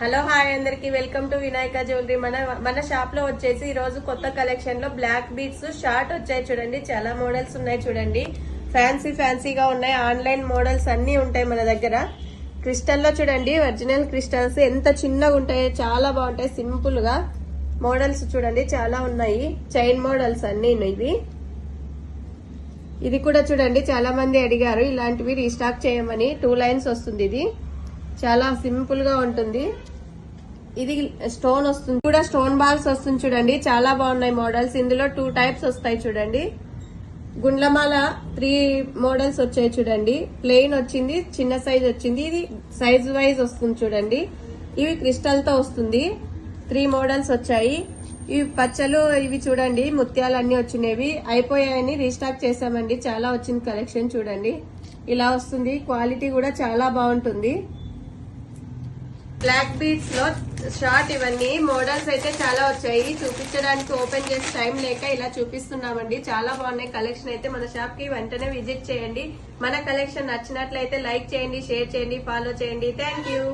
Hello hi అందరికి welcome to Vinayaka jewellery. మన shop లో వచ్చేసి ఈ రోజు కొత్త కలెక్షన్ లో బ్లాక్ బీడ్స్ షార్ట్ వచ్చాయి చూడండి. చాలా మోడల్స్ ఉన్నాయి చూడండి. ఫ్యాన్సీగా ఉన్నాయి. ఆన్లైన్ మోడల్స్ అన్ని ఉంటాయి మన దగ్గర. క్రిస్టల్ లో చూడండి, ఒరిజినల్ క్రిస్టల్స్ ఎంత చిన్నగా ఉంటాయో చాలా బాగుంటాయి. సింపుల్ గా మోడల్స్ చూడండి చాలా ఉన్నాయి. చైన్ మోడల్స్ అన్ని ఇది కూడా చూడండి, చాలా మంది అడిగారు ఇలాంటివి రీస్టాక్ చేయమని. 2 లైన్స్ వస్తుంది. ఇది చాలా సింపుల్ గా ఉంటుంది. ఇది స్టోన్ వస్తుంది కూడా, స్టోన్ బాల్స్ వస్తుంది చూడండి. చాలా బాగున్నాయి మోడల్స్. ఇందులో 2 టైప్స్ వస్తాయి చూడండి. గుండ్లమాల 3 మోడల్స్ వచ్చాయి చూడండి. ప్లెయిన్ వచ్చింది, చిన్న సైజ్ వచ్చింది, ఇది సైజ్ వైజ్ వస్తుంది చూడండి. ఇవి క్రిస్టల్ తో వస్తుంది. 3 మోడల్స్ వచ్చాయి. ఇవి పచ్చలు, ఇవి చూడండి ముత్యాలు అన్ని వచ్చినవి. అయిపోయాయని రీస్టాక్ చేసామండి. చాలా వచ్చింది కలెక్షన్ చూడండి. ఇలా వస్తుంది. క్వాలిటీ కూడా చాలా బాగుంటుంది. బ్లాక్ బీడ్స్ లో షార్ట్ ఇవన్నీ మోడల్స్ అయితే చాలా వచ్చాయి. చూపించడానికి ఓపెన్ చేసి టైం లేక ఇలా చూపిస్తున్నామండి. చాలా బాగున్నాయి కలెక్షన్ అయితే. మన షాప్ కి వెంటనే విజిట్ చేయండి. మన కలెక్షన్ నచ్చినట్లయితే లైక్ చేయండి, షేర్ చేయండి, ఫాలో చేయండి. Thank you.